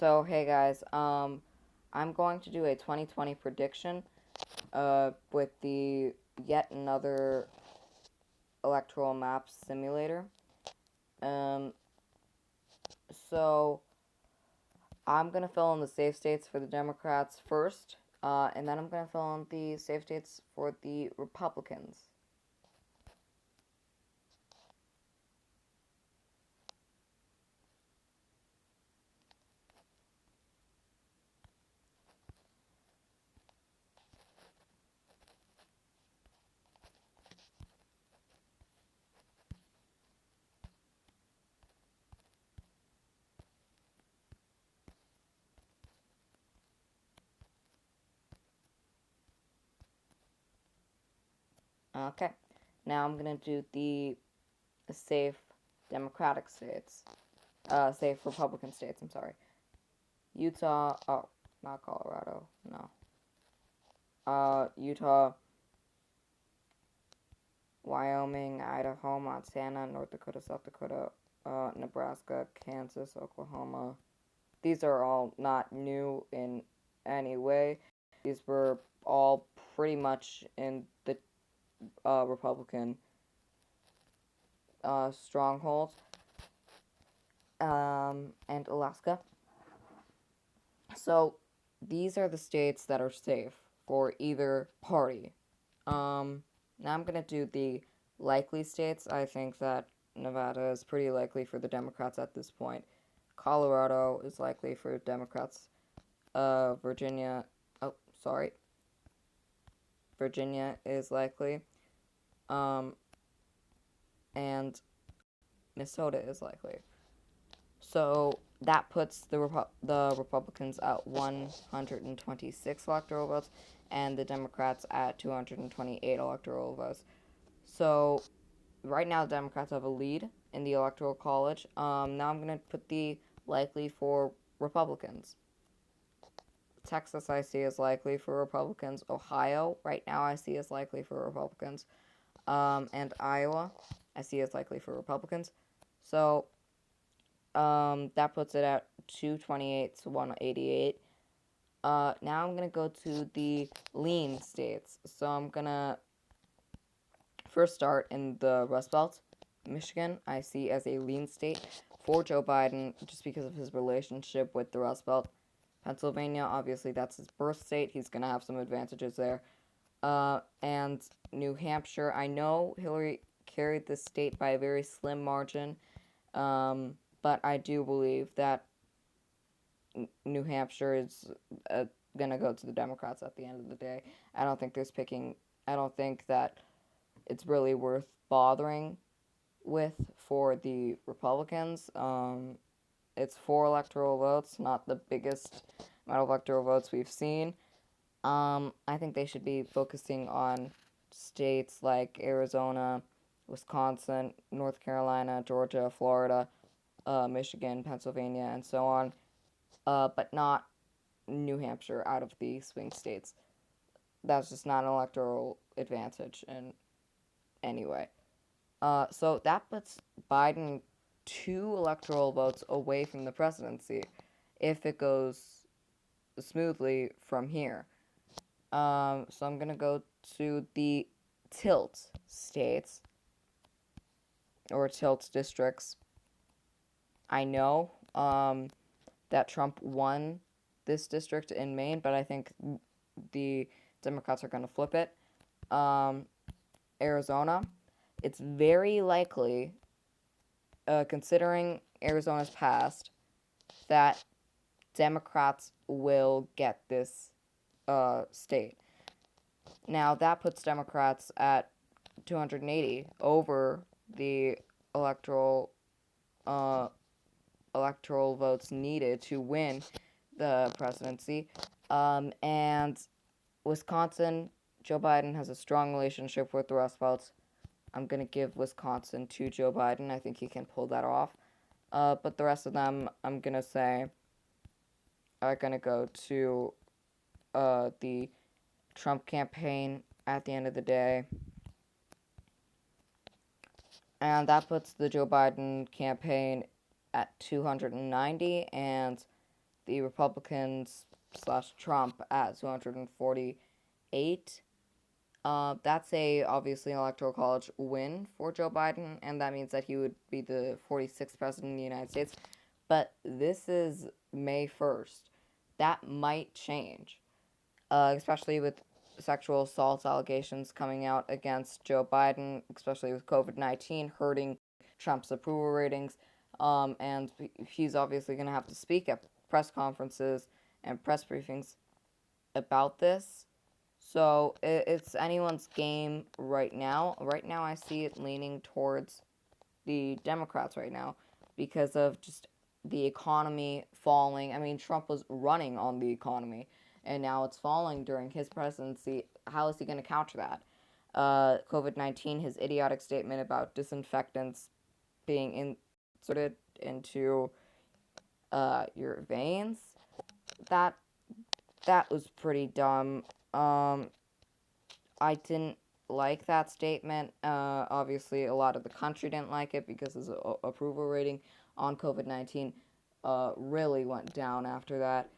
So, hey guys, I'm going to do a 2020 prediction, with the yet another electoral map simulator. Um, so I'm gonna fill in the safe states for the Democrats first, and then I'm gonna fill in the safe states for the Republicans. Okay, now I'm gonna do the safe Democratic states, safe Republican states. I'm sorry, Utah. Oh, not Colorado. No. Utah, Wyoming, Idaho, Montana, North Dakota, South Dakota, Nebraska, Kansas, Oklahoma. These are all not new in any way. These were all pretty much in the Republican strongholds, and Alaska. So these are the states that are safe for either party. Now I'm gonna do the likely states. I think that Nevada is pretty likely for the Democrats at this point. Colorado is likely for Democrats. Virginia, oh, sorry, Virginia is likely. Um, and Minnesota is likely. So that puts the Republicans at 126 electoral votes, and the Democrats at 228 electoral votes. So right now, the Democrats have a lead in the Electoral College. Now I'm going to put the likely for Republicans. Texas, I see as likely for Republicans. Ohio, right now, I see as likely for Republicans. And Iowa, I see as likely for Republicans. So that puts it at 228 to 188. Now I'm going to go to the lean states. So I'm going to first start in the Rust Belt. Michigan, I see as a lean state for Joe Biden just because of his relationship with the Rust Belt. Pennsylvania, obviously, that's his birth state. He's going to have some advantages there. And New Hampshire, I know Hillary carried this state by a very slim margin, but I do believe that New Hampshire is going to go to the Democrats at the end of the day. I don't think there's picking, I don't think that it's really worth bothering with for the Republicans. It's 4 electoral votes, not the biggest amount of electoral votes we've seen. I think they should be focusing on states like Arizona, Wisconsin, North Carolina, Georgia, Florida, Michigan, Pennsylvania, and so on, but not New Hampshire out of the swing states. That's just not an electoral advantage in any way. So that puts Biden 2 electoral votes away from the presidency if it goes smoothly from here. So I'm gonna go to the tilt states or tilt districts. I know that Trump won this district in Maine, but I think the Democrats are gonna flip it. Um, Arizona, it's very likely, considering Arizona's past, that Democrats will get this state. Now that puts Democrats at 280 over the electoral uh, electoral votes needed to win the presidency. And Wisconsin, Joe Biden has a strong relationship with the Rust Belt. I'm gonna give Wisconsin to Joe Biden. I think he can pull that off. But the rest of them, I'm gonna say, are gonna go to the Trump campaign at the end of the day. And that puts the Joe Biden campaign at 290, and the Republicans slash Trump at 248. That's obviously an electoral college win for Joe Biden, and that means that he would be the 46th president of the United States. But this is May 1st. That might change, especially with sexual assault allegations coming out against Joe Biden, especially with COVID-19 hurting Trump's approval ratings. And he's obviously going to have to speak at press conferences and press briefings about this. So it's anyone's game right now. Right now, I see it leaning towards the Democrats right now because of just the economy falling. I mean, Trump was running on the economy, and now it's falling during his presidency. How is he going to counter that? COVID-19, his idiotic statement about disinfectants being inserted into your veins. That that was pretty dumb. I didn't like that statement. Obviously, a lot of the country didn't like it because his approval rating on COVID-19 really went down after that.